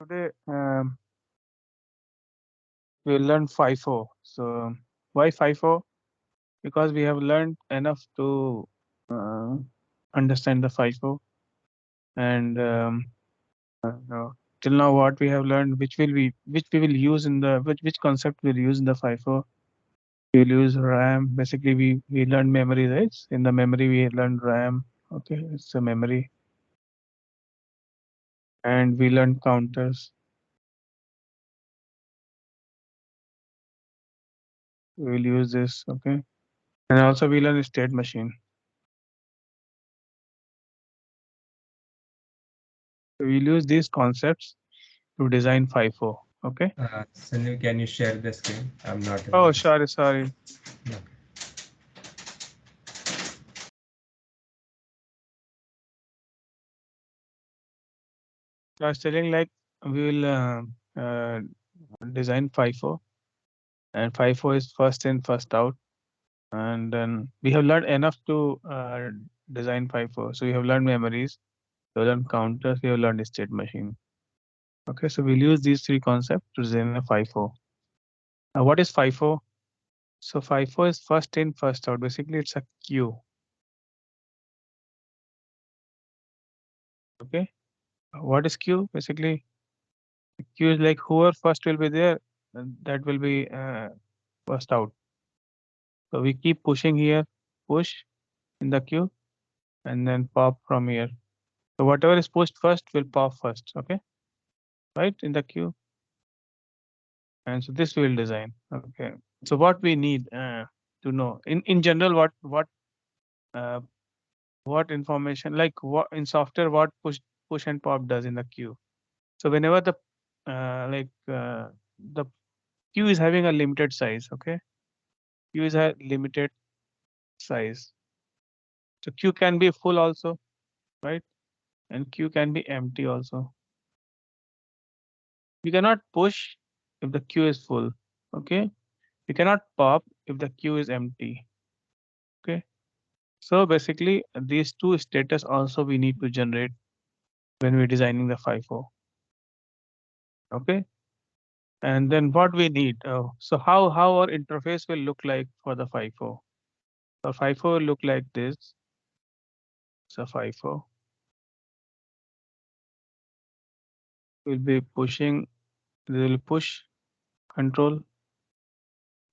Today we learn FIFO. So why FIFO? Because we have learned enough to uh, understand the FIFO, and till now what we have learned, which we will use in the which concept we'll use in the FIFO. We'll use RAM. Basically, we learn memory, right? In the memory we learn RAM. Okay, it's a memory, and we learn counters. We will use this. Okay, and also we learn state machine. So we'll use these concepts to design FIFO. Okay. Sunil, can you share the screen? I'm not able Oh, to see. sorry. No. I was telling like we will uh, design FIFO, and FIFO is first in, first out. And then we have learned enough to design FIFO. So we have learned memories, we have learned counters, we have learned state machine. Okay, so we'll use these three concepts to design a FIFO. Now, what is FIFO? So FIFO is first in, first out. Basically, it's a queue. Okay, what is queue? Basically, queue is like whoever first will be there, that will be first out. So we keep pushing here, push in the queue, and then pop from here. So whatever is pushed first will pop first. Okay, right in the queue. And so this we will design. Okay. So what we need to know in general, uh, what information, like what in software, what push and pop does in the queue. So whenever the queue is having a limited size. Okay, queue is a limited size. So queue can be full also, right? And queue can be empty also. You cannot push if the queue is full. Okay, you cannot pop if the queue is empty. Okay, so basically these two status also we need to generate when we're designing the FIFO. Okay, and then what we need. So how our interface will look like for the FIFO? So FIFO will look like this. So FIFO will be pushing. There will push control,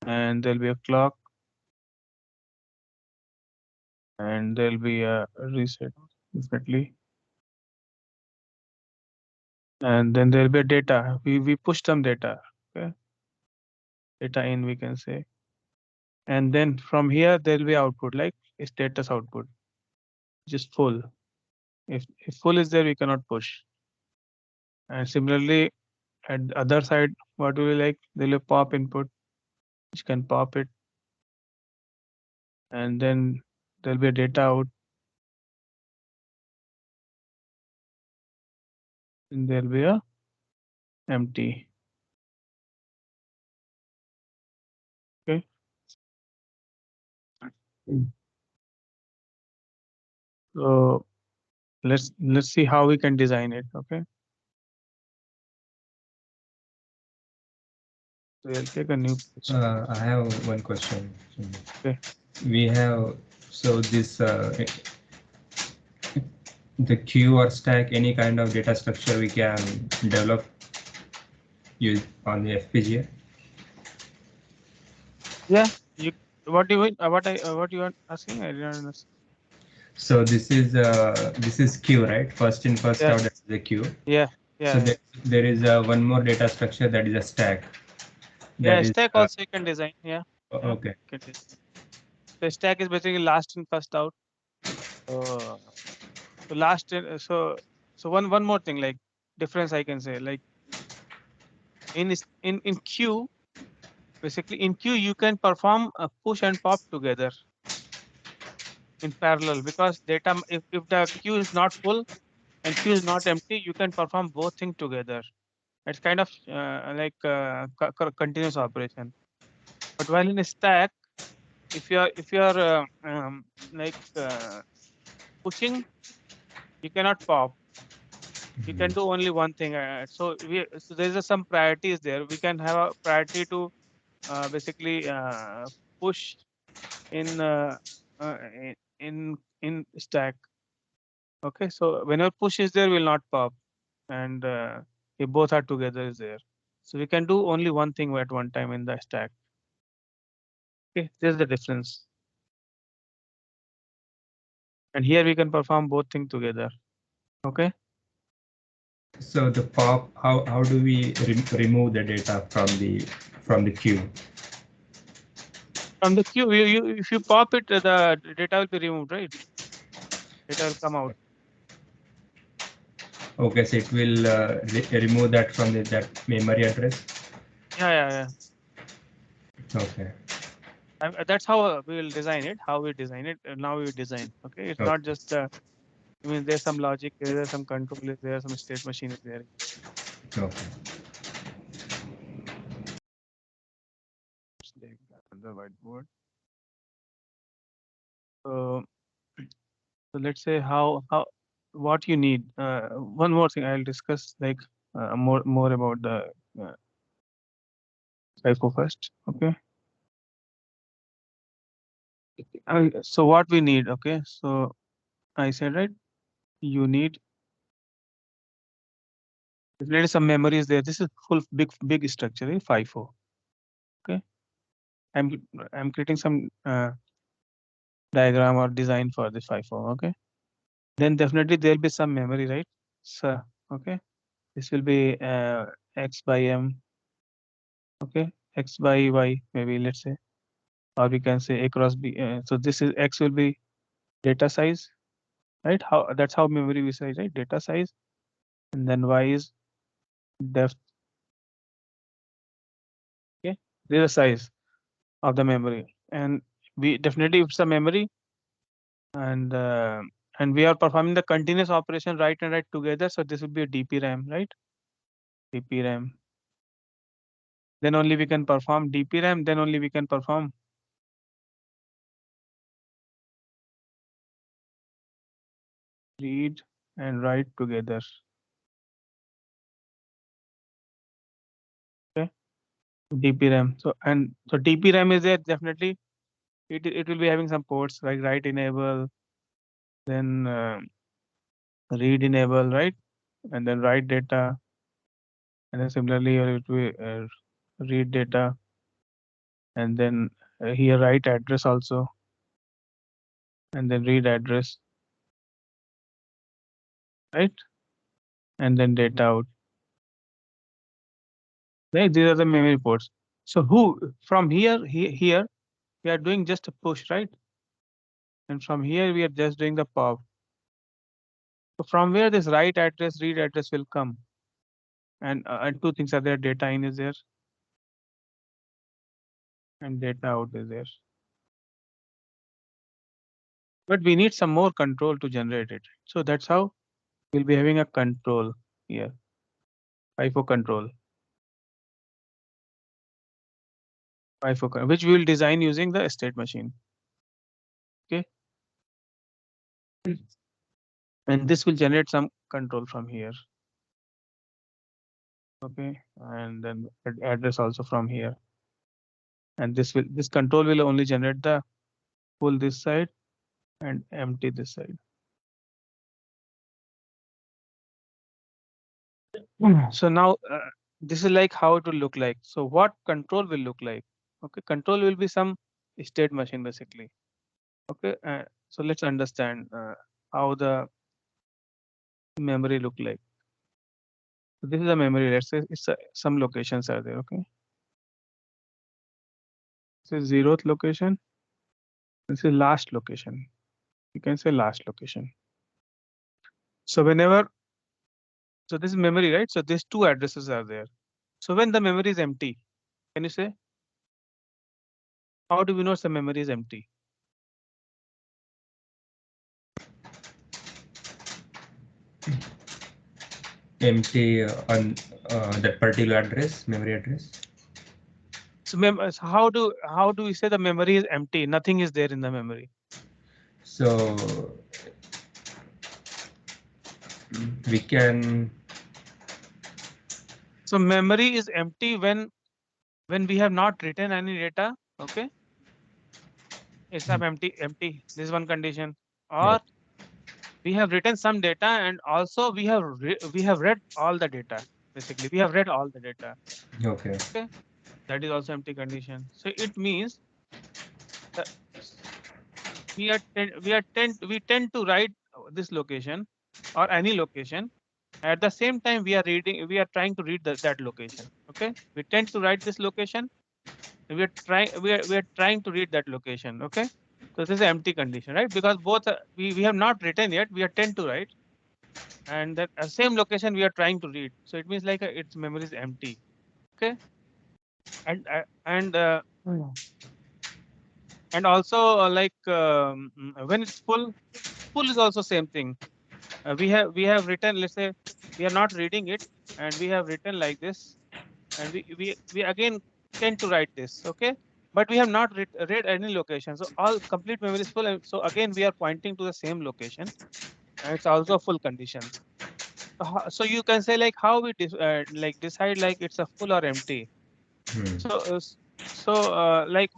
and there'll be a clock, and there'll be a reset definitely, and then there'll be a data. We push some data. Okay, data in, we can say, and then from here there'll be output like status output, which is full. If full is there, we cannot push. And similarly, at the other side, what will be like, there'll be pop input, which can pop it, and then there'll be a data out, and there'll be a empty. Okay. So let's see how we can design it. Okay. So I'll take a new page. I have one question. Okay. We have so this the queue or stack, any kind of data structure we can develop use on the FPGA. Yeah. You what do you what you are asking? I didn't understand. So this is queue, right? First in, first Yeah. out, that's the queue. Yeah. So Yeah. there is one more data structure that is a stack. That Yeah. is Stack also you can design. Yeah. Yeah. okay. You can design. So stack is basically last in, first out. So so last in, so one more thing, like difference I can say, like in queue, basically in queue you can perform a push and pop together in parallel, because data if the queue is not full and queue is not empty, you can perform both things together. It's kind of continuous operation. But while in a stack, if you are like pushing, you cannot pop. We can do only one thing. So there's some priorities there. We can have a priority to basically push in in stack. Okay, so whenever push is there, will not pop, and if both are together is there. So we can do only one thing at one time in the stack. Okay, there's the difference. And here we can perform both things together. Okay. So the pop, how do we remove the data from the queue? From the queue, if you pop it, the data will be removed, right? Data will come out. Okay, so it will remove that from that memory address. Yeah. Okay. That's how we will design it. How we design it. Now we design. Okay, it's Okay. not just. I mean, there's some logic. There's some control. Is there some state machine is there. Okay. It's like that on the whiteboard. So, so let's say how what you need. One more thing I'll discuss like more about the FIFO first. Okay. So what we need? Okay. So I said right. You need. There is some memories there. This is full big structure. FIFO. Okay. I'm creating some diagram or design for this FIFO. Okay. Then definitely there'll be some memory, right? So okay. This will be x by m. Okay. X by y maybe let's say, or we can say a cross b. So this is x will be data size, right? How that's how memory we say, right? Data size, and then y is depth. Okay. This is the size of the memory, and we definitely it's a memory, and we are performing the continuous operation write and write together. So this would be a DP RAM, right? DP RAM. Then only we can perform DP RAM. Then only we can perform read and write together. Okay, DP RAM. So DP RAM is there definitely. It will be having some ports like write enable, then read enable, right? And then write data, and then similarly it will read data, and then here write address also, and then read address, right? And then data out. Right? These are the memory ports. So who from here we are doing just a push, right? And from here we are just doing the pop. So from where this write address, read address will come, and two things are there: data in is there, and data out is there. But we need some more control to generate it. So that's how we'll be having a control here, FIFO control, which we will design using the state machine. Okay, and this will generate some control from here. Okay, and then address also from here, and this control will only generate the full this side and empty this side. So now this is like how it will look like. So what control will look like? Okay, control will be some state machine basically. Okay, so let's understand how the memory look like. So this is a memory. Let's say it's some locations are there. Okay, this is 0th location. This is last location. You can say last location. So whenever, so this is memory, right? So these two addresses are there. So when the memory is empty, can you say how do we know the memory is empty? Empty on that particular address, memory address. So, so how do we say the memory is empty? Nothing is there in the memory. So We can. So memory is empty when we have not written any data. Okay, it's Mm, empty. This is one condition. yeah. Or we have written some data and also we have read all the data. Basically, we have read all the data. Okay. Okay, that is also empty condition. So it means that we tend to write this location or any location. At the same time, we are trying to read that location. Okay, we tend to write this location. We are trying to read that location. Okay, so this is an empty condition, right? Because both we have not written yet. We are tend to write, and that same location we are trying to read. So it means like its memory is empty. Okay, and and also when it's full is also same thing. We have written, let's say we are not reading it, and we have written like this, and we again tend to write this. Okay, but we have not read any location, so all complete memory is full, and so again we are pointing to the same location, and it's also a full condition. So so you can say like how we like decide like it's a full or empty. Hmm. So like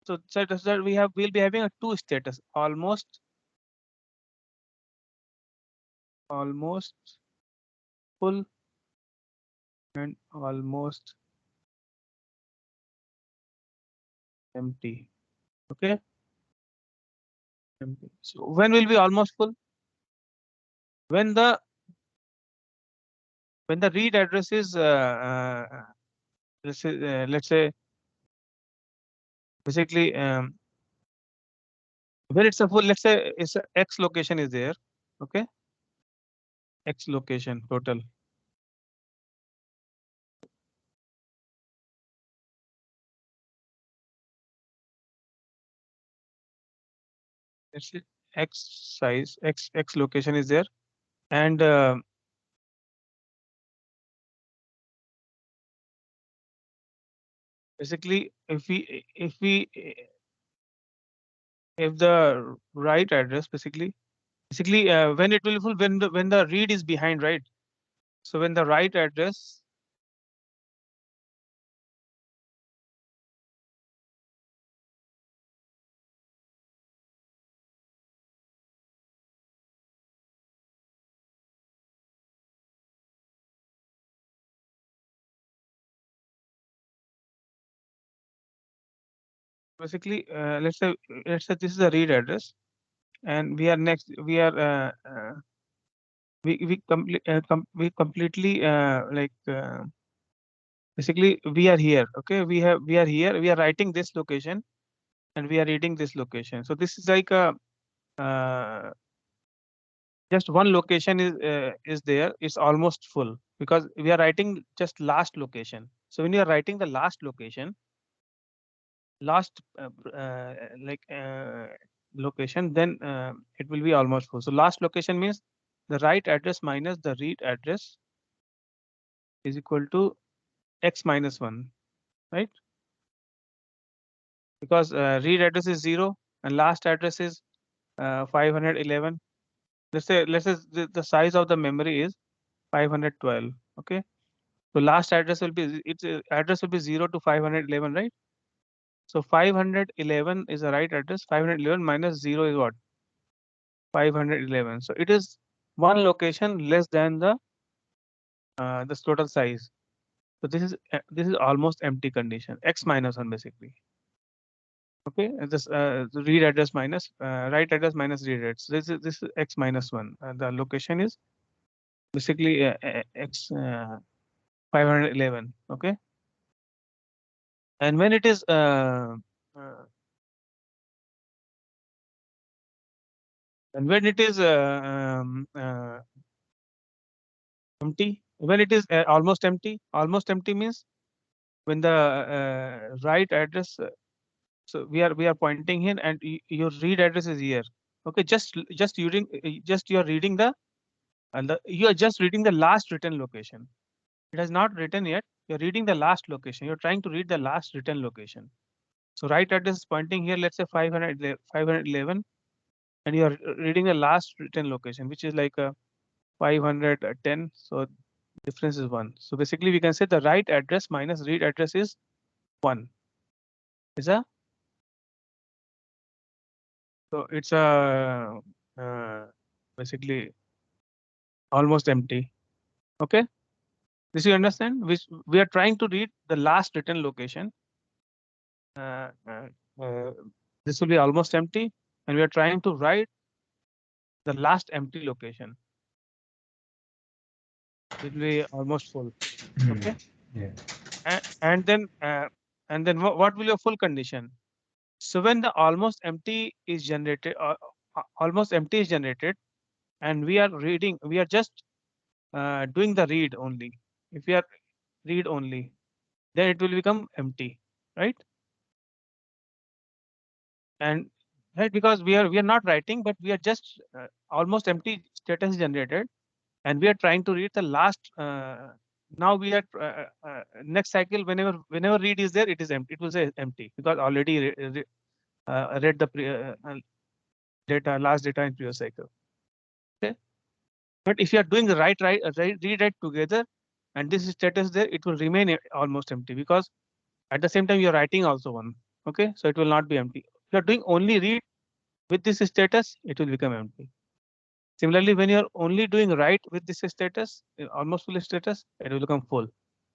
so that we'll be having a two status: almost full and almost empty. Okay, empty. So when will be almost full? When the read address is let's say basically when it's a full, let's say it's a x location is there. Okay, x location total. Let's say x size, x location is there, and basically if the right address basically when it will be full, when the read is behind, right? So when the right address, basically let's say this is the read address, and we are we completely basically we are here. Okay, we are here, we are writing this location, and we are reading this location. So this is like a uh, just one location is there, it's almost full because we are writing just last location. So when you are writing the last location, last like location, then it will be almost full. So last location means the write address minus the read address is equal to x minus 1, right? Because read address is 0 and last address is 511. Let's say the size of the memory is 512. Okay, so last address will be its address will be 0 to 511, right? So 511 is the right address. 511 minus 0 is what? 511. So it is one location less than the this total size. So this is almost empty condition. X minus 1 basically. Okay, and this the read address minus write address minus read address. This is x minus 1. The location is basically x 511. Okay, and when it is and when it is empty, when it is almost empty means when the right address. So we are pointing here, and your read address is here. Okay, just using just you are reading you are just reading the last written location. It has not written yet. You're reading the last location. You're trying to read the last written location. So right address is pointing here. Let's say 511, and you are reading the last written location, which is like a 510. So difference is 1. So basically we can say the write address minus read address is 1. Is a so it's a basically almost empty. Okay, this you understand? Which we are trying to read the last written location. Uh, uh, uh, this will be almost empty, and we are trying to write the last empty location. It will be almost full. Hmm. Okay, Yeah. and then what will your full condition? So when the almost empty is generated, almost empty is generated, and we are reading, we are just doing the read only. If we are read only, then it will become empty, right? And right, because we are not writing, but we are just almost empty status generated, and we are trying to read the last. Now we are next cycle. Whenever read is there, it is empty. It will say empty because already read the data last data in previous cycle. Okay, but if you are doing the read write together, and this status there, it will remain almost empty because at the same time you are writing also one. Okay, so it will not be empty. If you are doing only read with this status, it will become empty. Similarly, when you are only doing write with this status, almost full status, it will become full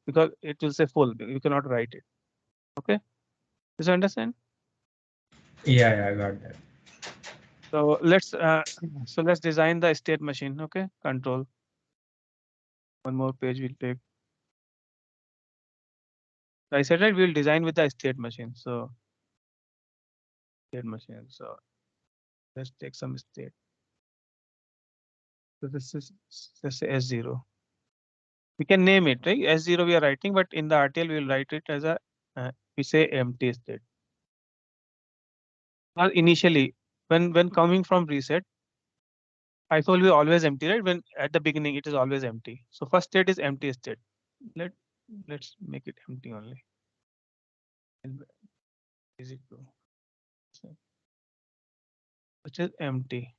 because it will say full. You cannot write it. Okay, does you understand? Yeah, yeah, I got that. So let's design the state machine. Okay, control. One more page we'll take. I said right, we'll design with the state machine. So state machine. So let's take some state. So this is let's say S0. We can name it, right? S0 we are writing, but in the RTL we will write it as a we say empty state. Initially, when coming from reset, I will be always empty, right? When at the beginning it is always empty. So first state is empty state. Let let's make it empty only. Is it true? Which is empty.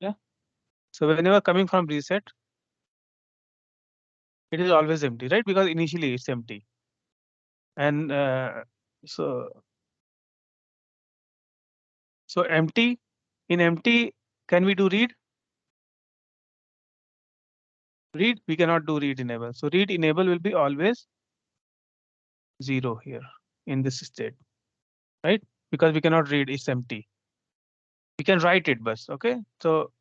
Yeah. So whenever coming from reset, it is always empty, right? Because initially it's empty. And so so empty in empty, can we do read? Read, we cannot do read enable. So read enable will be always 0 here in this state, right? Because we cannot read, it's empty. We can write it, but okay. So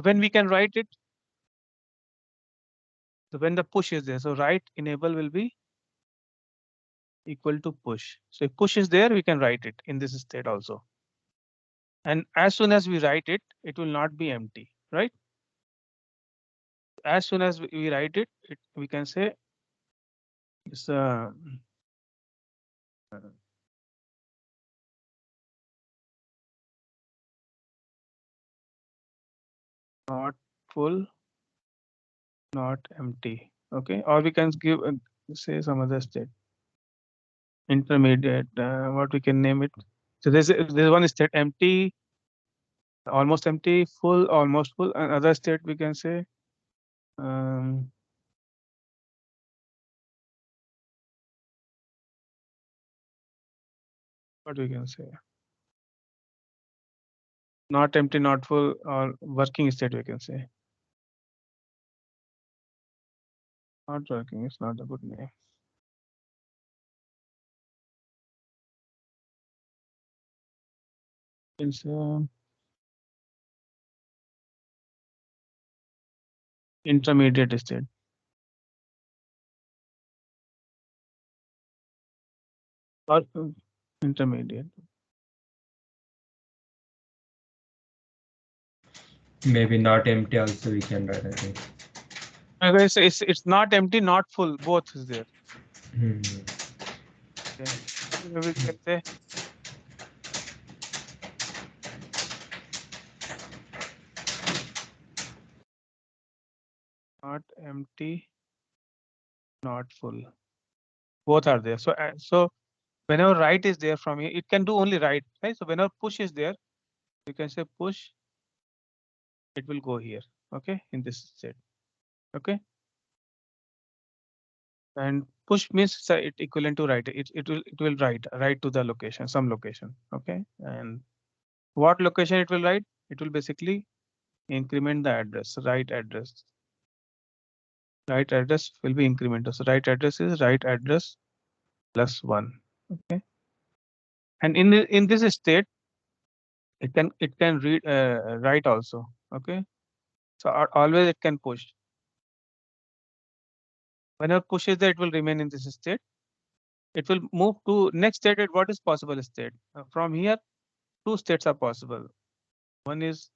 when we can write it, so when the push is there, so write enable will be equal to push. So if push is there, we can write it in this state also. And as soon as we write it, it will not be empty, right? As soon as we write it, we can say it's not full, not empty. Okay, or we can give say some other state, intermediate. What we can name it? So there's one state empty, almost empty, full, almost full. Another state we can say um, what we can say, not empty, not full, or working state we can say. Not working, it's not a good name. It's intermediate state. Or intermediate. Maybe not empty also we can write, I think. Okay, so it's not empty, not full. Both is there. Hmm. Okay. We can say not empty, not full. Both are there. So Whenever write is there from here, it can do only write, right? So whenever push is there, you can say push, it will go here, okay, in this state, okay. And push means it equivalent to write. It will write to the location, some location, okay. And what location it will write? It will basically increment the address, right address. Right address will be incremental. So right address is right address plus 1. Okay. And in this state, it can read write also. Okay. So always it can push. Whenever push is there, it will remain in this state. It will move to next state. At what is possible state? From here, two states are possible. One is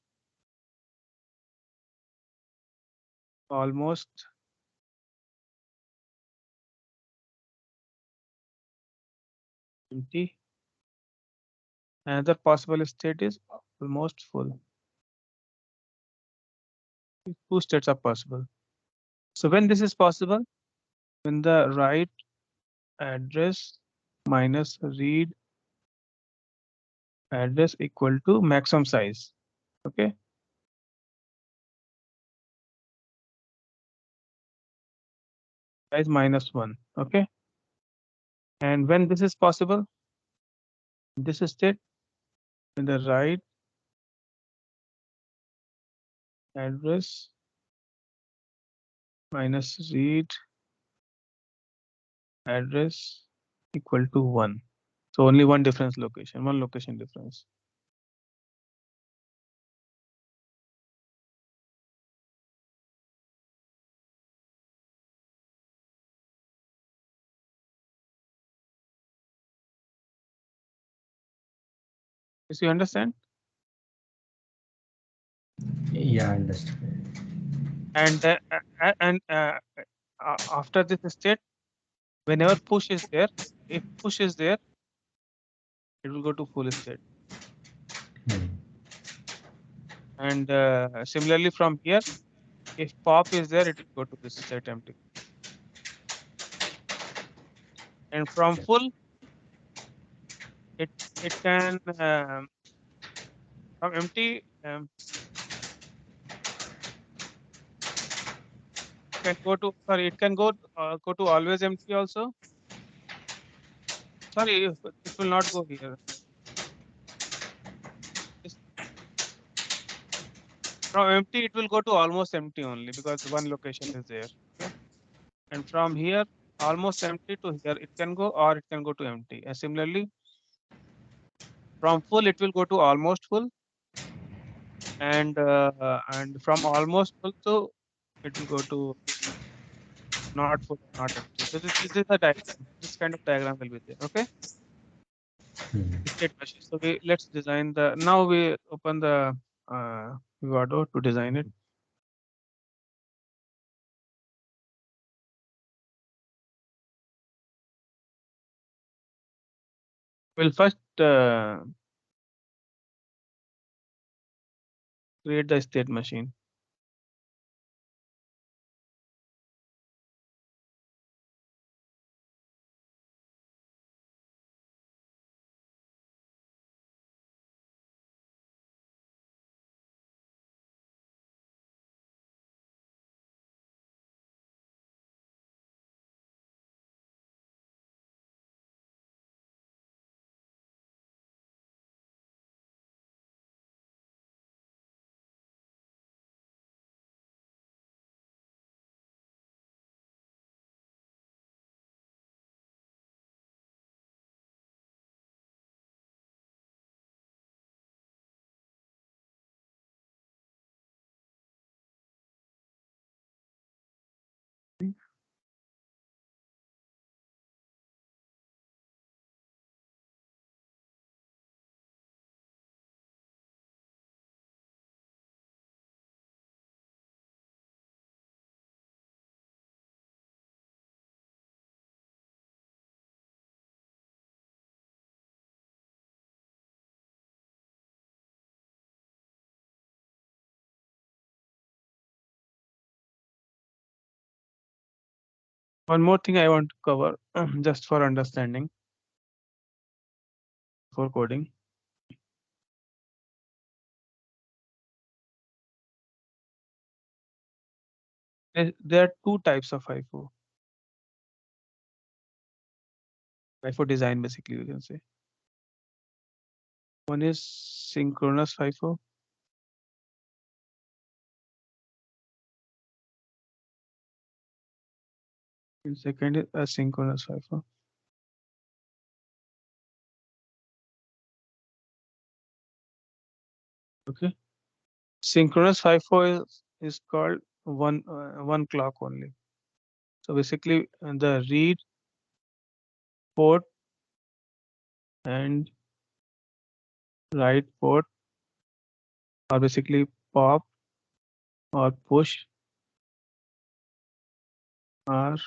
almost empty. Another possible state is almost full. Two states are possible. So when this is possible, when the write address minus read address equal to maximum size. Okay. Size minus 1. Okay. And when this is possible, this state, when the write address minus read address equal to 1. So only one difference location, one location difference. Yes, you understand? Yeah, understood. And after this state, whenever push is there, if push is there, it will go to full state. Hmm. And similarly from here, if pop is there, it will go to this state empty. And from full, it it can from empty can go to, sorry, it can go to always empty also. Sorry, it will not go here. This- From empty, it will go to almost empty only because one location is there. Okay. And from here, almost empty to here, it can go or it can go to empty. And similarly, from full, it will go to almost full, and from almost full to it will go to not full, not empty. So this is a diagram. This kind of diagram will be there. Okay. Hmm. State machine. So let's design the. Now we open the Vivado to design it. We'll first create the state machine. One more thing I want to cover just for understanding. for coding. There are two types of FIFO. FIFO design, basically, you can say. One is synchronous FIFO. And second is asynchronous FIFO. Okay. Synchronous FIFO is called one clock only. So basically, the read port and write port are basically pop or push are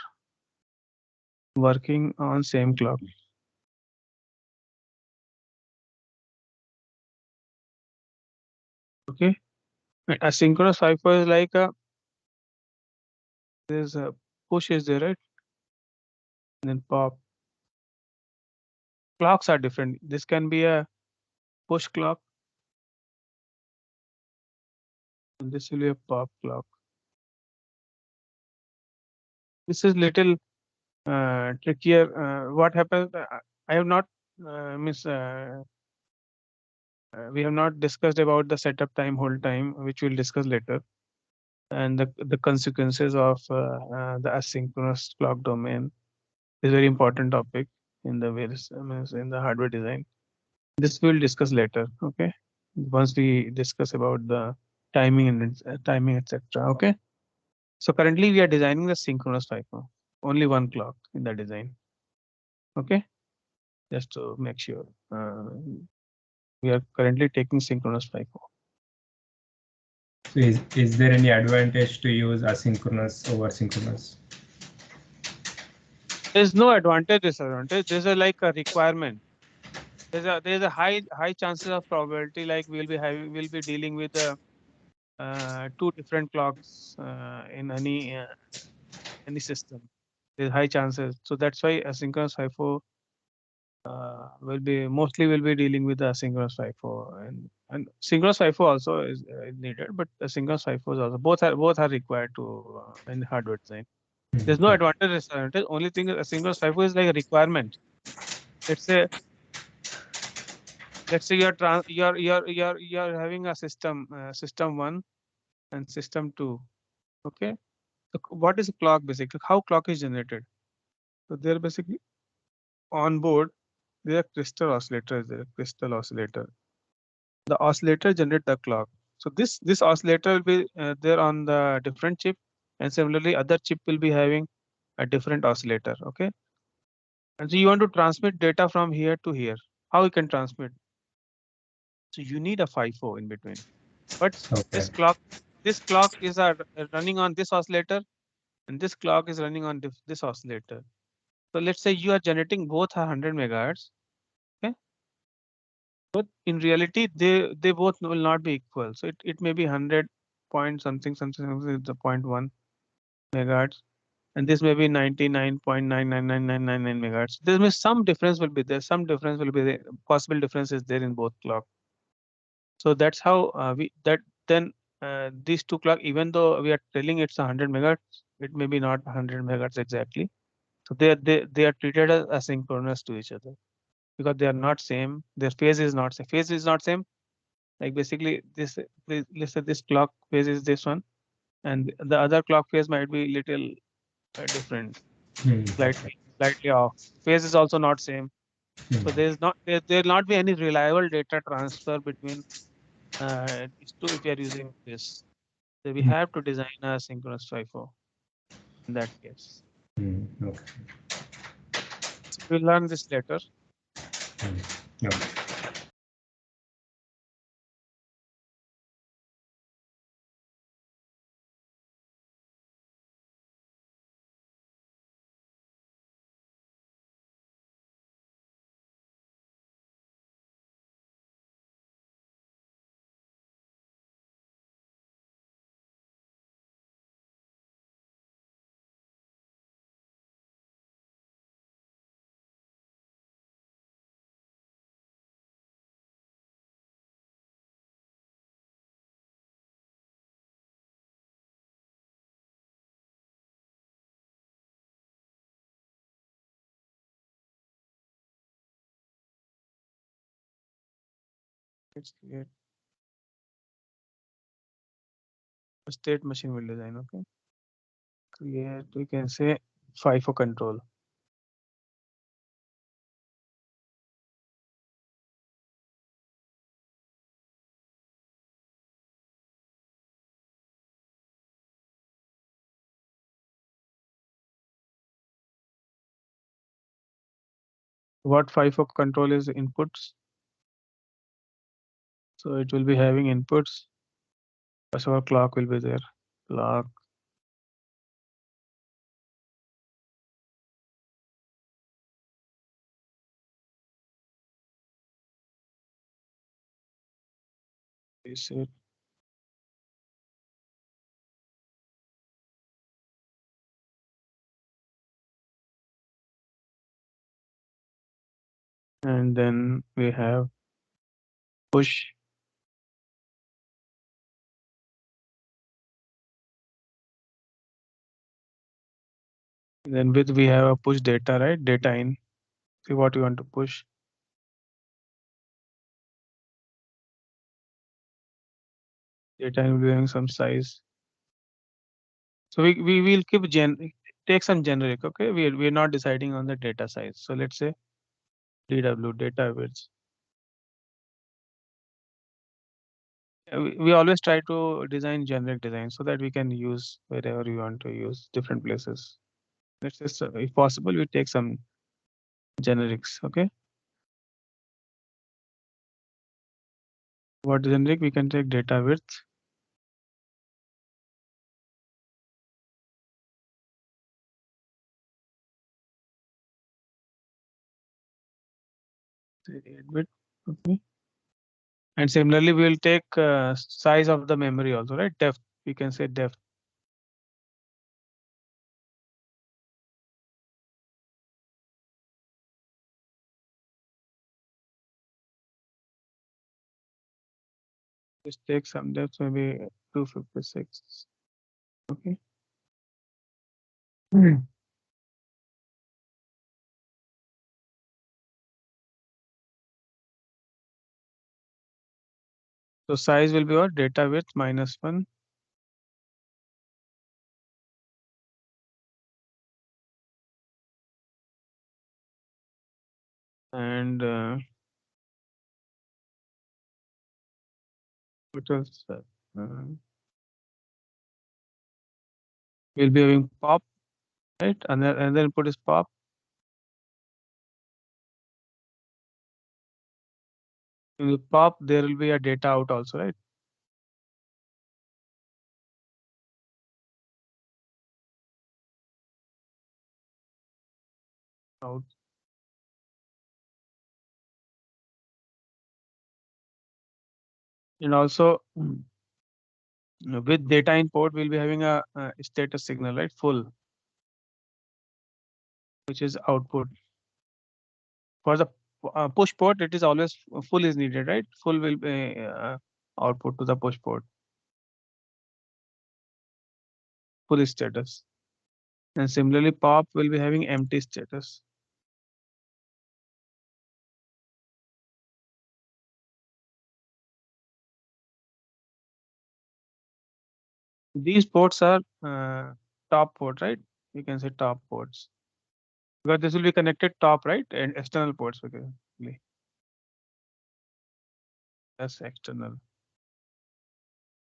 working on same clock. Okay. And asynchronous FIFO is like there's a push is there, right? And then pop. Clocks are different. This can be a push clock, and this will be a pop clock. This is little trickier. What happens? I have not we have not discussed about the setup time, hold time, which we'll discuss later, and the consequences of the asynchronous clock domain is very important topic in the various in the hardware design. This we'll discuss later. Okay, once we discuss about the timing and timing, etc. Okay. So currently we are designing the synchronous FIFO. Only one clock in the design. Okay, just to make sure. We are currently taking synchronous FIFO. So is there any advantage to use asynchronous over synchronous? There's no advantage, disadvantage. There's a like a requirement. There's a high chances of probability like we'll be dealing with two different clocks in any system. There's high chances. So that's why asynchronous FIFO will be dealing with the asynchronous FIFO, and synchronous FIFO also is needed, but asynchronous FIFO is also both are required to in hardware design. There's no advantage disadvantage. Only thing is asynchronous FIFO is like a requirement. Let's say you're having a system one and system two. Okay, so what is a clock basically? How clock is generated? So they're basically on board. There are crystal oscillators. There crystal oscillator. The oscillator generate the clock. So this oscillator will be there on the different chip, and similarly other chip will be having a different oscillator. Okay, and so you want to transmit data from here to here. How you can transmit? So you need a FIFO in between. But Okay. this clock is running on this oscillator, and this clock is running on this oscillator. So let's say you are generating both 100 megahertz. Okay, but in reality they both will not be equal. So it may be 100 point something the 0.1 megahertz, and this may be 99.999999 megahertz. There may some difference will be there. Some difference will be there. Possible difference is there in both clock. So that's how we that then these two clock, even though we are telling it's 100 megahertz, it may be not 100 megahertz exactly. So they are treated as asynchronous to each other because they are not same. Their phase is not same. Phase is not same. Like basically let's say this clock phase is this one, and the other clock phase might be little different, Okay. slightly off. Phase is also not same. So Hmm. there'll not be any reliable data transfer between these two if we are using this. So we have to design a synchronous FIFO in that case. Okay. So we'll learn this later. Okay. Let's create a state machine will design. Okay. Create, we can say FIFO control. What FIFO control is inputs. So it will be having inputs. First of all, clock will be there. Clock. Is it? And then we have push. Then with we have a push data, right? Data in. See what you want to push. Data in will be having some size. So we will keep take some generic. Okay, we're not deciding on the data size. So let's say DW data width. We always try to design generic design so that we can use wherever we want to use different places. Let's just, if possible, we take some generics. Okay. What generic? We can take data width. Say 8-bit. Okay. And similarly, we will take size of the memory also, right? Depth. We can say depth. Just take some depth, maybe 256. Okay. So size will be what? Data width -1. And what else? We'll be having pop, right? And then another input is pop. In the pop, there will be a data out also, right? Out. And also with data input, we'll be having a status signal, right? Full, which is output. For the push port, it is always full is needed, right? Full will be output to the push port. Full status. And similarly, pop will be having empty status. These ports are top port, right? You can say top ports because this will be connected top, right? And external ports, okay. That's external,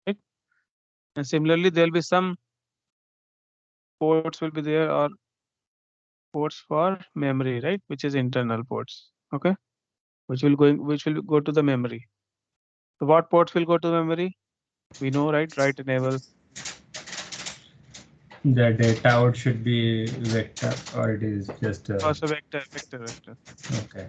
right? And similarly, there will be some ports will be there or ports for memory, right? Which is internal ports, okay? Which will go to the memory. So what ports will go to memory? We know, right? Write enable. The data out should be vector or it is just Also vector. okay.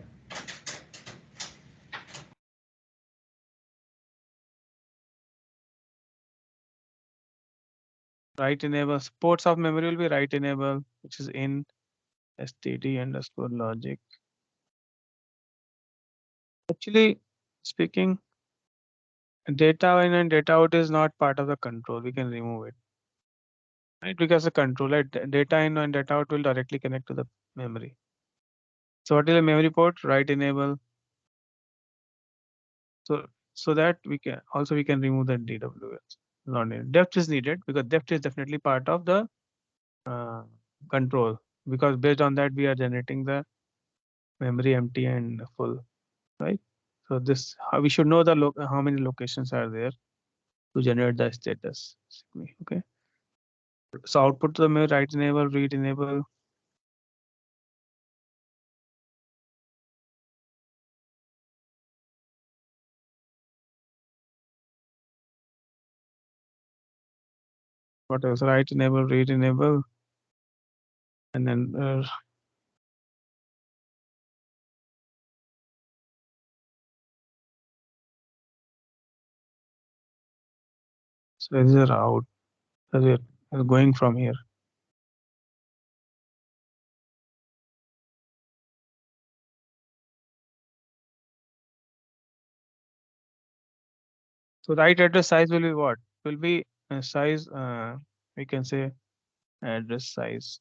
Write enable. Ports of memory will be write enable, which is in std underscore logic. Actually speaking, data in and data out is not part of the control. We can remove it, right? Because the controller data in and data out will directly connect to the memory. So what is a memory port? Write enable. So so that we can remove the DWS. Not needed. Depth is needed because depth is definitely part of the uh, control, because based on that we are generating the memory empty and full, right? So this we should know the how many locations are there to generate the status. Okay. So output to the memory, write enable, read enable. What else? Write enable, read enable, and then so these are out. So we are going from here. So write address size will be what? Will be size. We can say address size.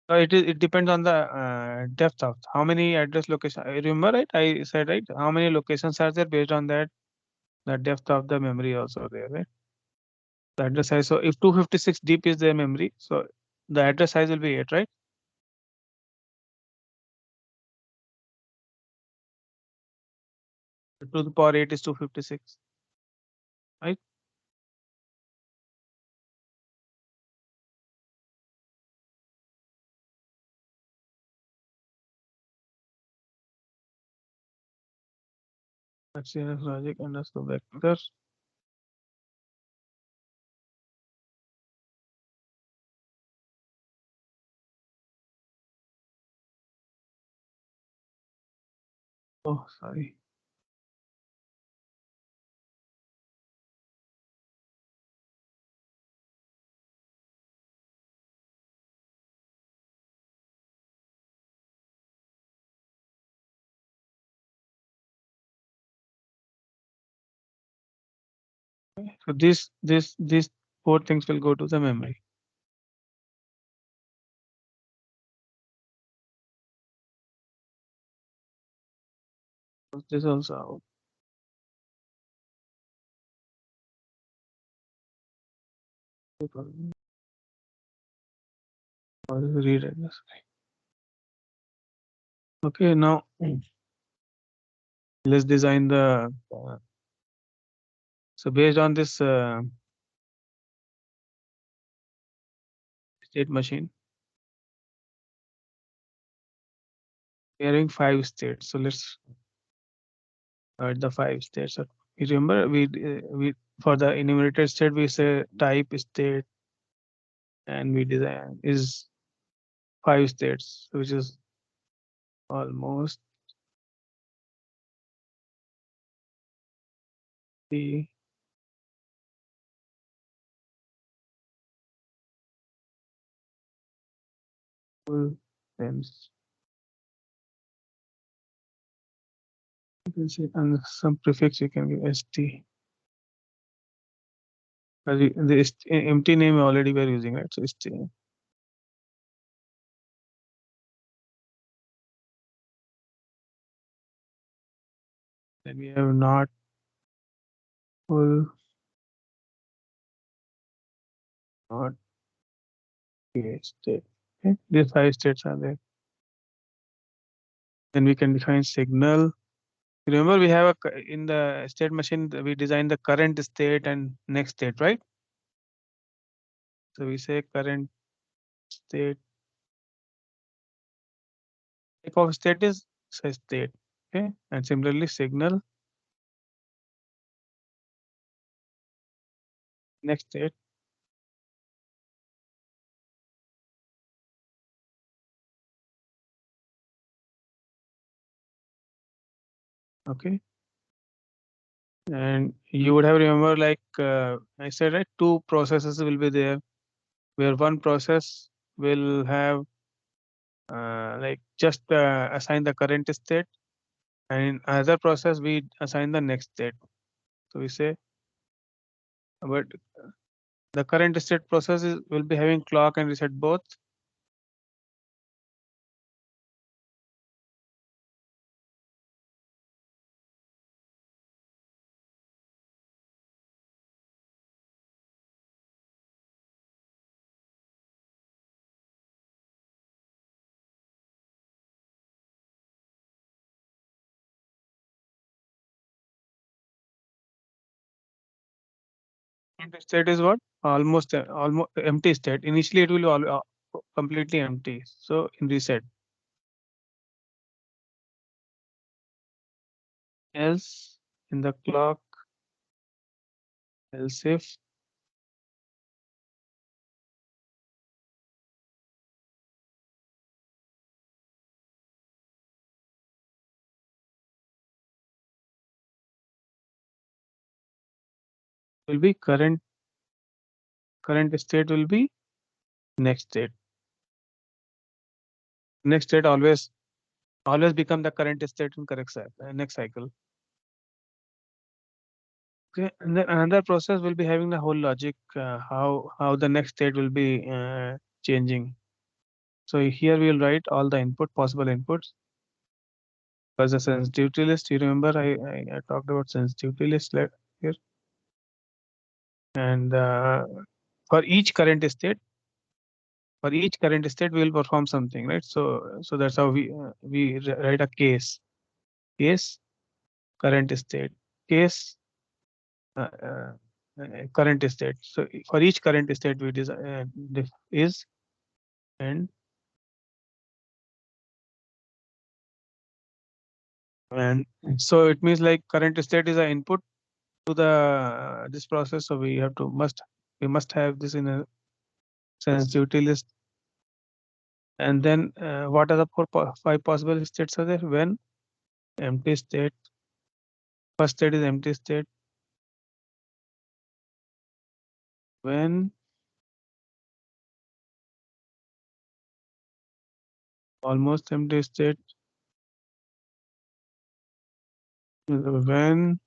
It is. It depends on the depth of how many address location. I remember, right? I said, right, how many locations are there. Based on that, the depth of the memory also there, right? The address size. So if 256 deep is the memory, so the address size will be 8, right? To the power 8 is 256, right? That's CNS logic underscore vector. Oh, sorry. So these four things will go to the memory. This also out. Or read address. Okay, now let's design the. So based on this state machine, we are having 5 states. So let's add the 5 states. So you remember we for the enumerated state we say type state, and we design is 5 states, which is almost the full sense. You can say, and some prefix you can give st. The empty name already we are using, right? So st. Then we have not full, not state. Okay, these 5 states are there. Then we can define signal. Remember, we have in the state machine we design the current state and next state, right? So we say current state. Type of state is say state. Okay, and similarly signal next state. Okay, and you would have remember, like I said, right, two processes will be there, where one process will have like just assign the current state, and in other process we assign the next state. So we say, but the current state process will be having clock and reset both. Current state is what? Almost empty state. Initially, it will be completely empty. So in reset, else in the clock, else if will be current state will be next state. Next state always become the current state in next cycle. Okay, and then another process will be having the whole logic how the next state will be changing. So here we will write all the possible inputs. As a sensitivity list, you remember I talked about sensitivity list here, and for each current state, we will perform something, right? So that's how we write a case current state, case current state. So for each current state we is and and so it means like current state is an input to the this process. So we must have this in a sensitivity list. And then what are the five possible states are there? When empty state, first state is empty state. When almost empty state, when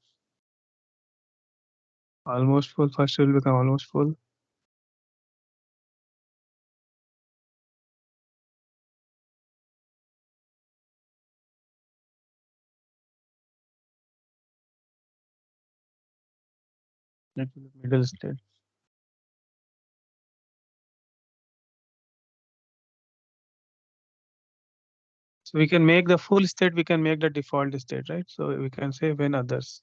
almost full, first will become almost full. That will be middle state. So we can make the full state, we can make the default state, right? So we can say when others.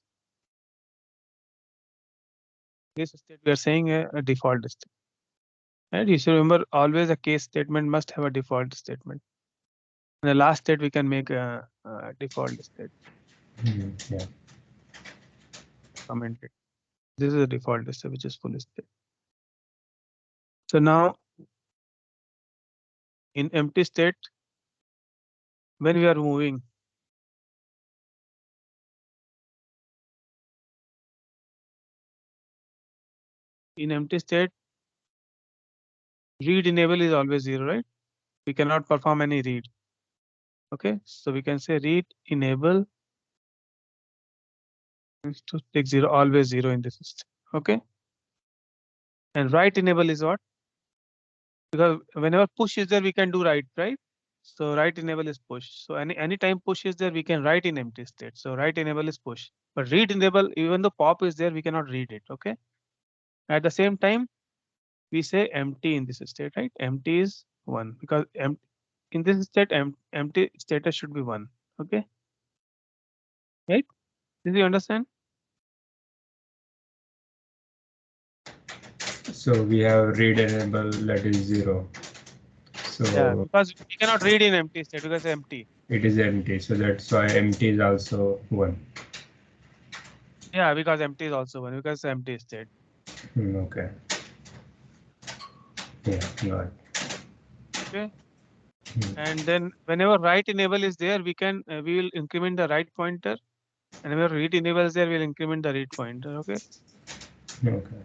This state we are saying a default state. Right? You should remember always a case statement must have a default statement. In the last state we can make a default state. Yeah. Comment it. This is a default state which is full state. So now in empty state, when we are moving, in empty state, read enable is always 0, right? We cannot perform any read. Okay, so we can say read enable is to take 0, always 0 in this system. Okay, and write enable is what? Because whenever push is there, we can do write, right? So write enable is push. So any time push is there, we can write in empty state. So write enable is push. But read enable, even though pop is there, we cannot read it. Okay. At the same time, we say empty in this state, right? Empty is 1 because in this state, empty status should be 1. Okay. Right? Did you understand? So we have read enable that is 0. Yeah, So because we cannot read in empty state because empty. it is empty. So that's why empty is also 1. Yeah, because empty is also 1 because empty state. Okay. Yeah, got it. Okay. Hmm. And then whenever write enable is there, we will increment the write pointer. And whenever read enable is there, we'll increment the read pointer. Okay. Okay.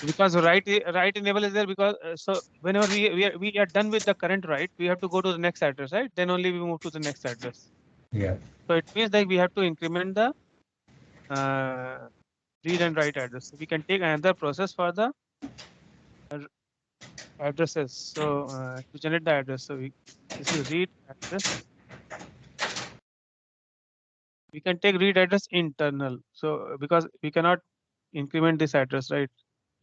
Because write enable is there because so whenever we are done with the current write, we have to go to the next address, right? Then only we move to the next address. Yeah. So it means that we have to increment the uh, read and write address. So we can take another process for the addresses. So to generate the address, so this is read address. We can take read address internal. So because we cannot increment this address, right?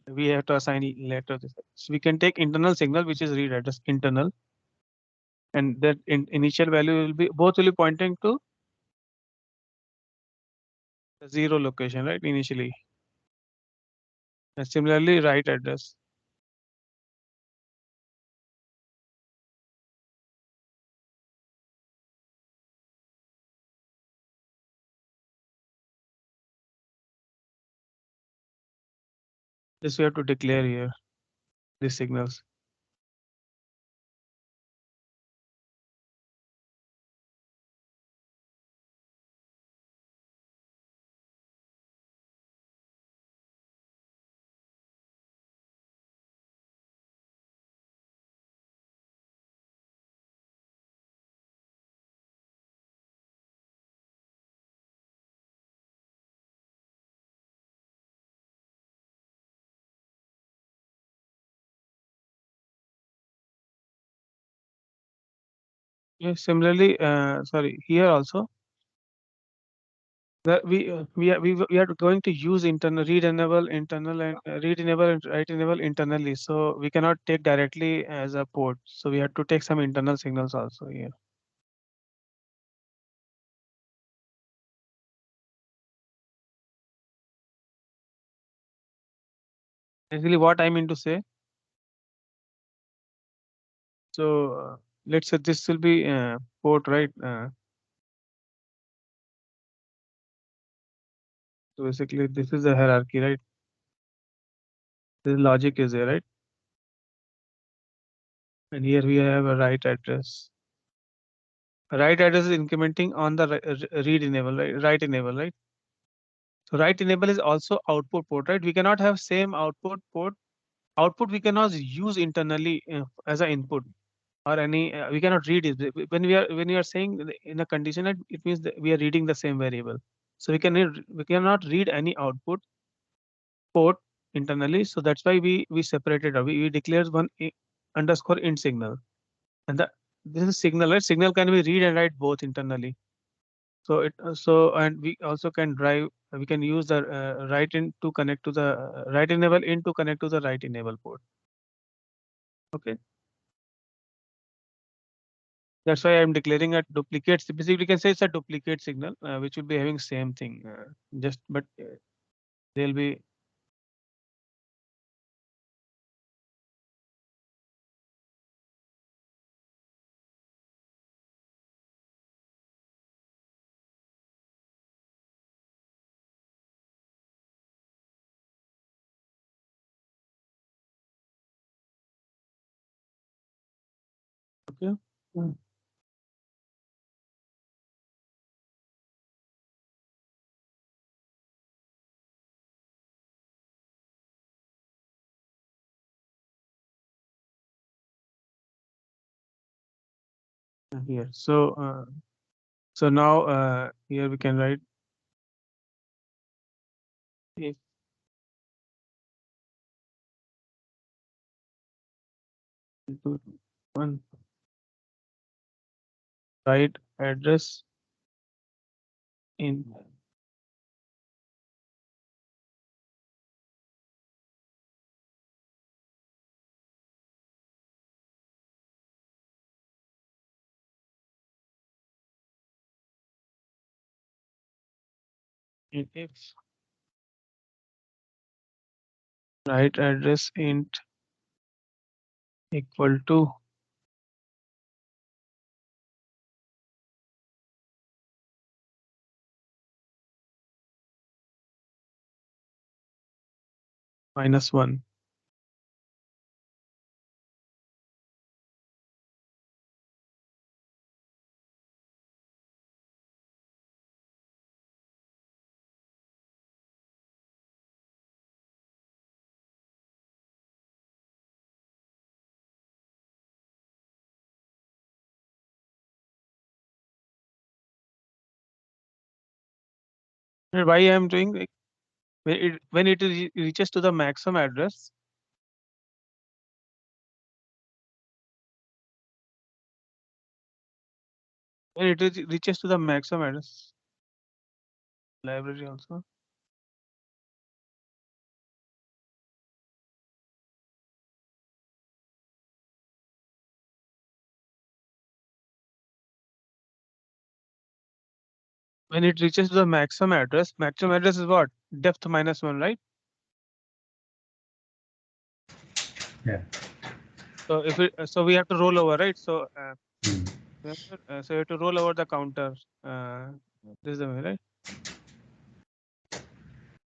We have to assign later this. So we can take internal signal, which is read address internal, and that initial value will be both will be pointing to the 0 location, right? Initially. And similarly, write address. This we have to declare here, these signals. Yeah, similarly, sorry, here also that we are going to use internal read enable internal and read enable and write enable internally. So we cannot take directly as a port. So we have to take some internal signals also here. Basically, what I mean to say. So let's say this will be port, right? So basically, this is the hierarchy, right? This logic is there, right? And here we have a write address. Write address is incrementing on the read enable, right? Write enable, right? So write enable is also output port, right? We cannot have same output port. Output we cannot use internally as an input or any. We cannot read it when we are saying in a condition that it means that we are reading the same variable. So we cannot read any output port internally. So that's why we separated. We declares one underscore int signal, and this is signal, right? Signal can be read and write both internally. So and we also can drive. We can use the write in to connect to the write enable in to connect to the write enable port. Okay, that's why I'm declaring a duplicate. Basically, we can say it's a duplicate signal, which will be having same thing. Just but they'll be okay. Mm. Here. So now here we can write if to one write address in if write address int equal to -1. And why I am doing like, when it reaches to the maximum address, when reaches to the maximum address library also. When it reaches to the maximum address is what? Depth -1, right? Yeah. So if it, so we have to roll over, right? So Mm. remember, so you have to roll over the counter. This is the way, right?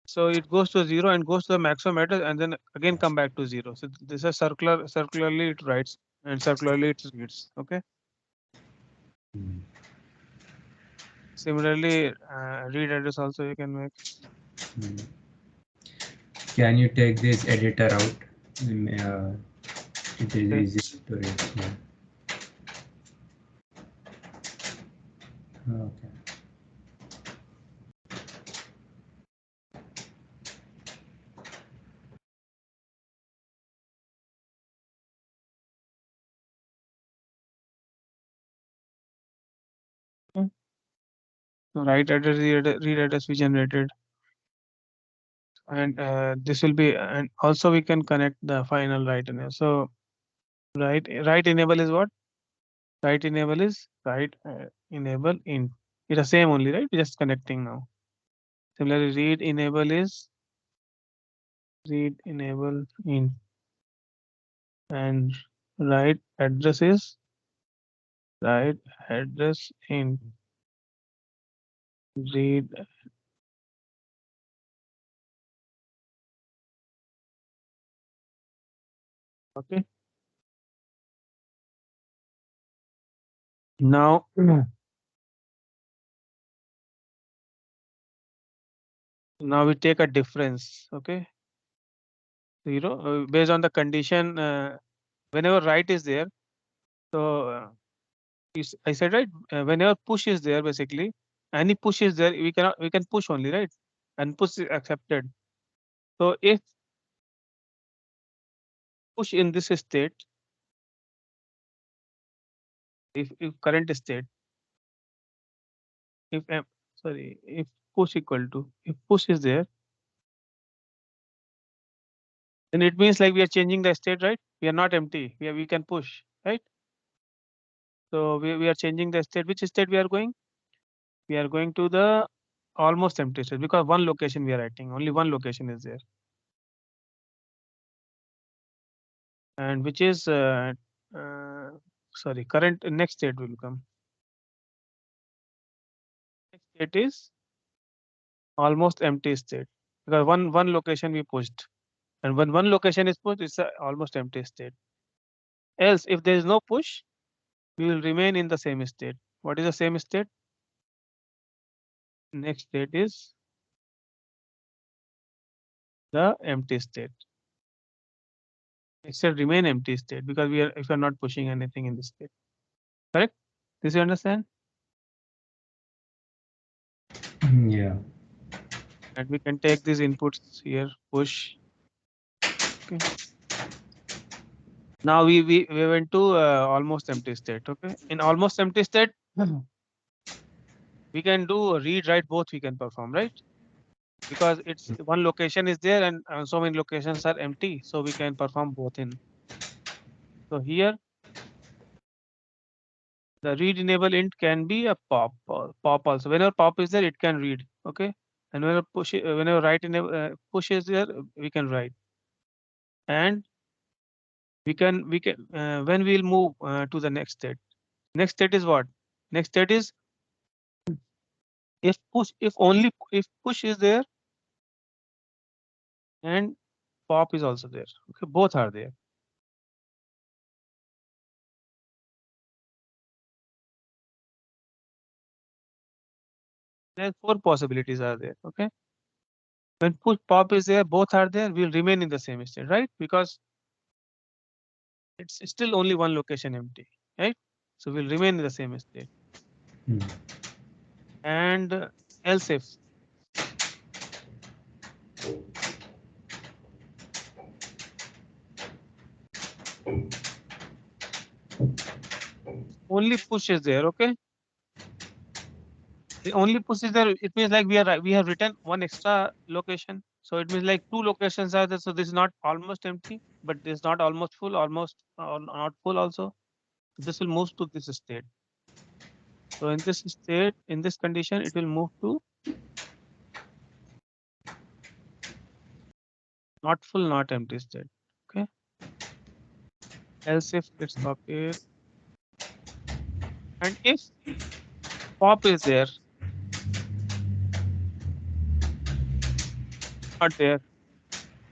So it goes to 0 and goes to the maximum address and then again come back to 0. So this is circularly it writes and circularly it reads. Okay. Mm. Similarly, read address also you can make. Mm. Can you take this editor out? It is Okay. easy to read. Yeah. Okay. Hmm. So write address, read address we generated, and this will be, and also we can connect the final write enable. So write enable is what? Write enable is write enable int. It's the same only, right? We're just connecting now. Similarly, read enable is read enable int, and write address is write address int. Read. Okay. Now, now we take a difference. Okay. So, based on the condition, whenever write is there, so I said right, whenever push is there, basically any push is there, we can push only, right, and push is accepted. So if push in this state, if current state, if sorry, if push equal to, if push is there, then it means like we are changing the state, right? We are not empty. We can push, right? So we are changing the state. Which state we are going? We are going to the almost empty state because one location we are writing. Only one location is there, and which is uh, sorry, current next state will come. Next state is almost empty state because one location we pushed, and when one location is pushed, it's a almost empty state. Else, if there is no push, we will remain in the same state. What is the same state? Next state is the empty state. Next state remain empty state because we are if we are not pushing anything in this state. Correct? This you understand? Yeah. And we can take these inputs here, push. Okay. Now we went to almost empty state. Okay. In almost empty state, we can do read write both. We can perform, right? Because it's one location is there and so many locations are empty, so we can perform both in. So here the read enable int can be a pop or pop also. Whenever pop is there, it can read. Okay. And whenever whenever write enable push is there, we can write. And we can when we'll move to the next state. Next state is what? Next state is if only if push is there and pop is also there. Okay, both are there. There four possibilities are there. Okay. When push pop is there, both are there, we'll remain in the same state, right? Because it's still only one location empty, right? So we'll remain in the same state. Mm. And else if only push is there, okay? The only push is there, it means like we have written one extra location. So it means like two locations are there. So this is not almost empty, but this is not almost full, almost not full also. This will move to this state. So in this state, in this condition, it will move to not full, not empty state. Okay. else if it's copied, and if pop is there, not there.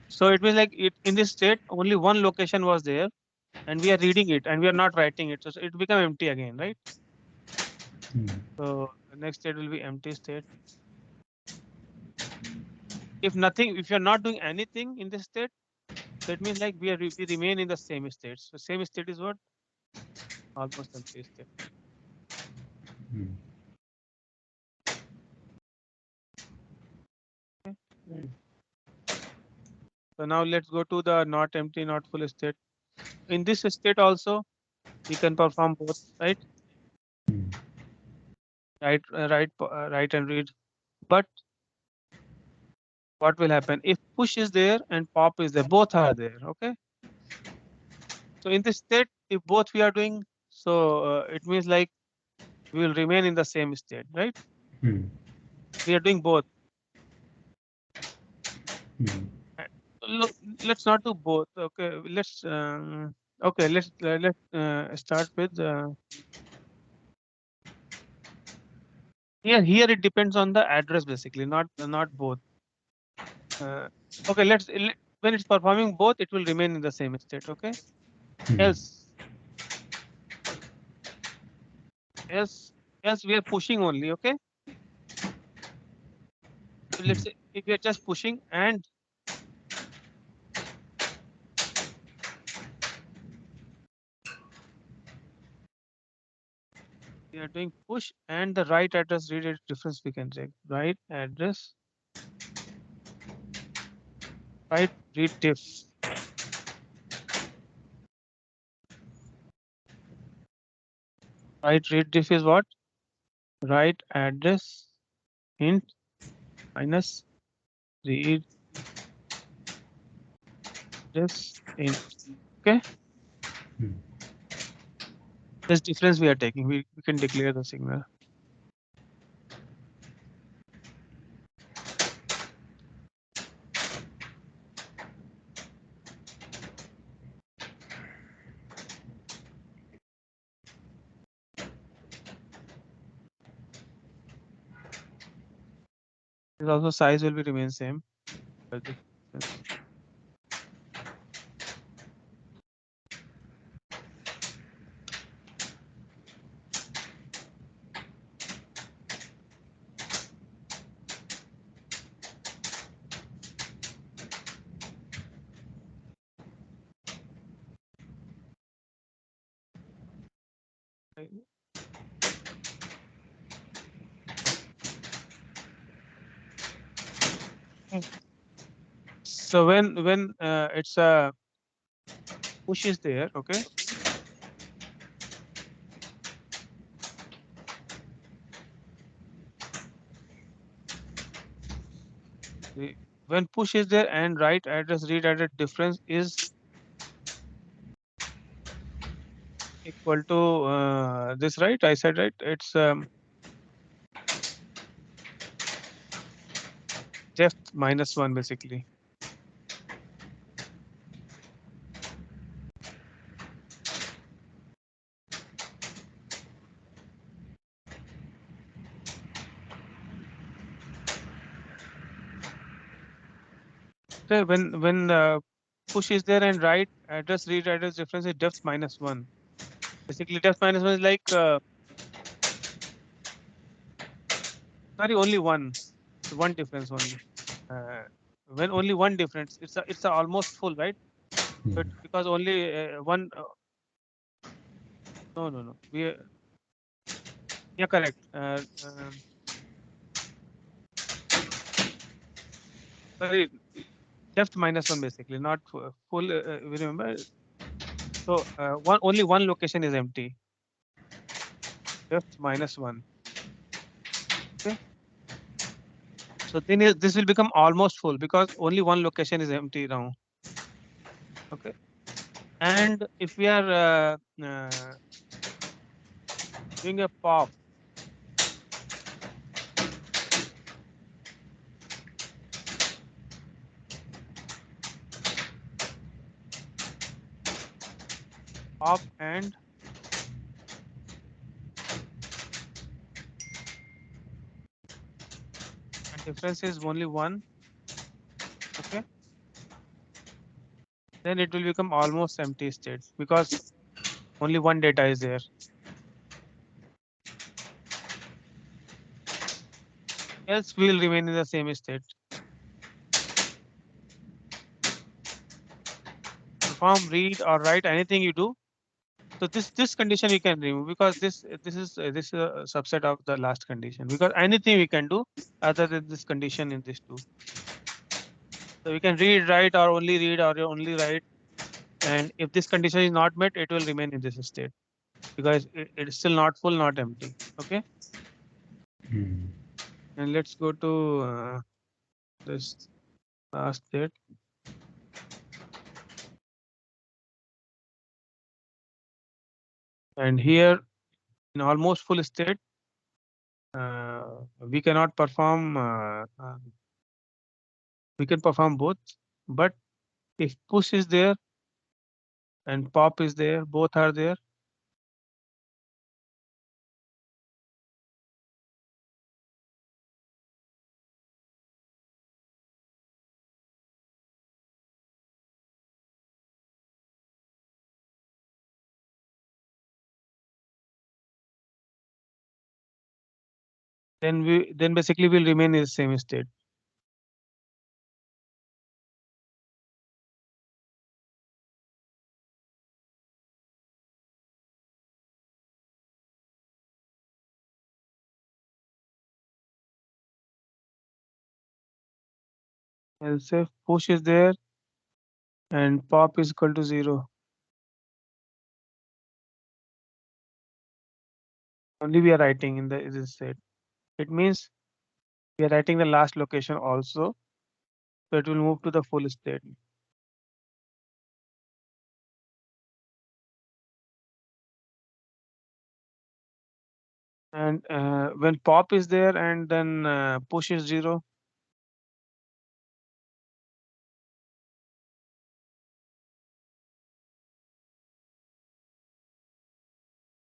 So it means like it in this state only one location was there, and we are reading it and we are not writing it. So it become empty again, right? So the next state will be empty state. If nothing, if you're not doing anything in this state, that means like we remain in the same state. So same state is what? Almost empty state. Okay. So now let's go to the not empty, not full state. In this state also, we can perform both, right? Write and read. But what will happen if push is there and pop is there? Both are there. Okay. So in this state, if both we are doing, so it means like we will remain in the same state, right? We are doing both. Uh, Look, let's not do both. Okay, let's start with here it depends on the address basically, not both. Uh, okay, when it's performing both, it will remain in the same state. Okay. Else, else, else we are pushing only. Okay. So let's say if we are just pushing and we are doing push and the right address read it difference we can check. Right address, right read diff. Right read diff is what? Right address int minus read this int. Okay. This difference we are taking. We can declare the signal. This also size will be remain same. But the difference. Right. Okay. So when it's a push is there, okay. When push is there and right address read address difference is equal to this, right? I said right. It's depth minus one basically. Okay, when push is there and right address read address difference is depth minus one. Basically, depth minus one is like sorry, only one difference only. Uh, when only one difference, it's a almost full, right? But because only one. No. Yeah, correct. Sorry, depth minus one basically, not full. Remember, so only one location is empty. Depth minus one. Okay. So then this will become almost full because only one location is empty now. Okay. And if we are doing a pop, pop and difference is only one. Okay, then it will become almost empty state because only one data is there. Else we will remain in the same state. Perform, read or write anything you do. So this condition we can remove because this is a subset of the last condition because anything we can do other than this condition in this two. So we can read, write or only read or only write. And if this condition is not met, it will remain in this state because it is still not full, not empty. Okay. Hmm. And let's go to this last state. And here in almost full state, we cannot perform, we can perform both. But if push is there and pop is there, both are there. Then basically we'll remain in the same state. Else if push is there and pop is equal to 0, only we are writing in the in this state. It means we are writing the last location also, so it will move to the full state. And when pop is there and then push is 0,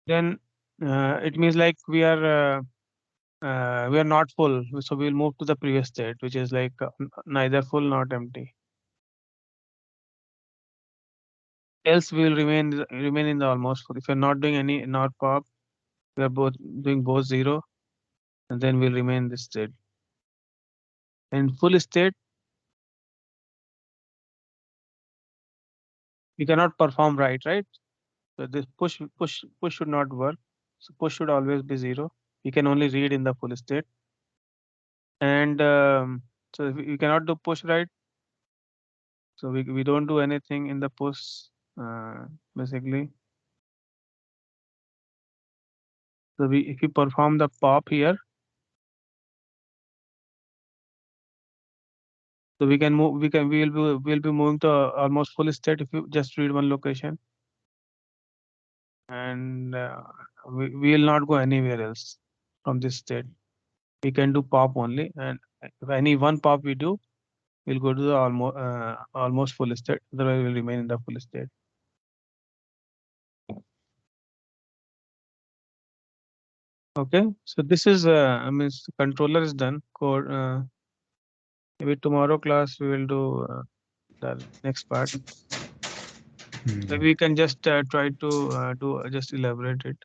then it means like we are not full, so we'll move to the previous state, which is like neither full not empty. Else we will remain in the almost full. If you're not doing any not pop, we are both doing both 0, and then we'll remain in this state. In full state, we cannot perform right? So this push should not work. So push should always be 0. We can only read in the full state. And so if we cannot do push right. So we don't do anything in the push basically. So if we perform the pop here, so we can move. We'll be moving to almost full state if you just read one location, and we will not go anywhere else from this state. We can do pop only, and if any one pop we do, we'll go to the almost full state. Otherwise, we'll remain in the full state. Okay, so this is I mean controller is done. Code. Maybe tomorrow class we will do the next part. Hmm. Maybe we can just try to do just elaborate it.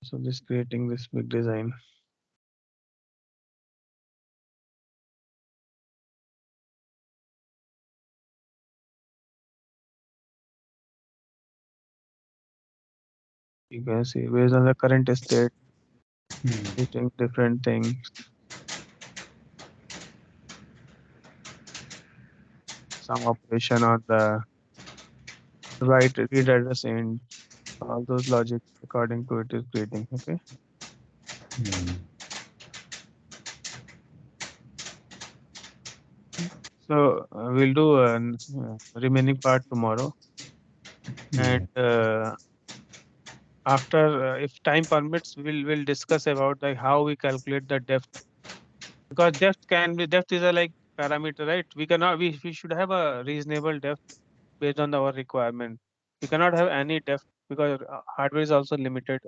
So just creating this big design. You can see based on the current state, Hmm. doing different things. Some operation on the right read address and all those logics according to it is creating. Okay. Hmm. So we'll do remaining part tomorrow, and Yeah. after, if time permits, we'll discuss about like how we calculate the depth, because depth is a like parameter, right? We should have a reasonable depth based on our requirement. We cannot have any depth because hardware is also limited.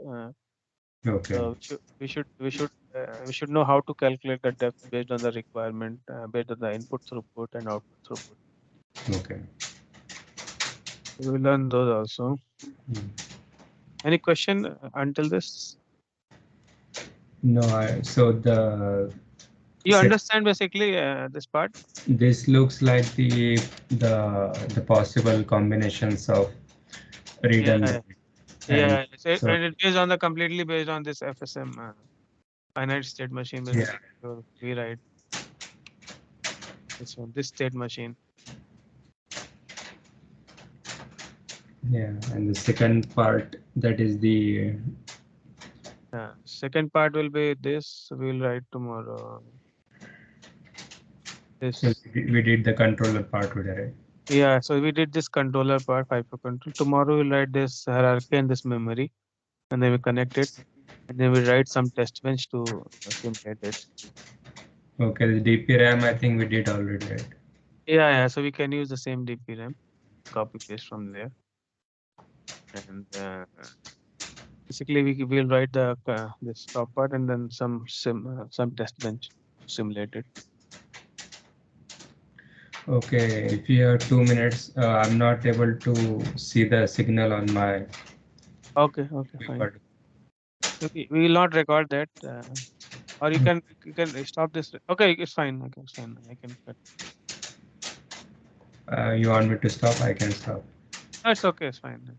Okay. So we should know how to calculate the depth based on the requirement, based on the input throughput and output throughput. Okay. We will learn those also. Mm. Any question until this? No, so the You understand basically this part? this looks like the possible combinations of read Yeah, and yeah, write. And yeah. So, so and it is on the completely based on this FSM finite state machine. yeah, Basically, so we write this one, this state machine. yeah. And the second part, that is the Second part will be this. We will write tomorrow. so This. we did the controller part today, right? Yeah, so we did this controller part, FIFO control. Tomorrow we'll write this hierarchy and this memory, and then we connect it, and then we write some test bench to simulate it. Okay, the DP RAM I think we did already, right? Yeah, yeah. So we can use the same DP RAM, copy paste from there, and basically we'll write the this top part and then some test bench to simulate it. Okay, if you have 2 minutes, I'm not able to see the signal on my Okay, okay, fine. record. We will not record that, or you can stop this. Okay, it's fine. Okay, it's fine. I can cut. You want me to stop? I can stop. No, it's okay. It's fine.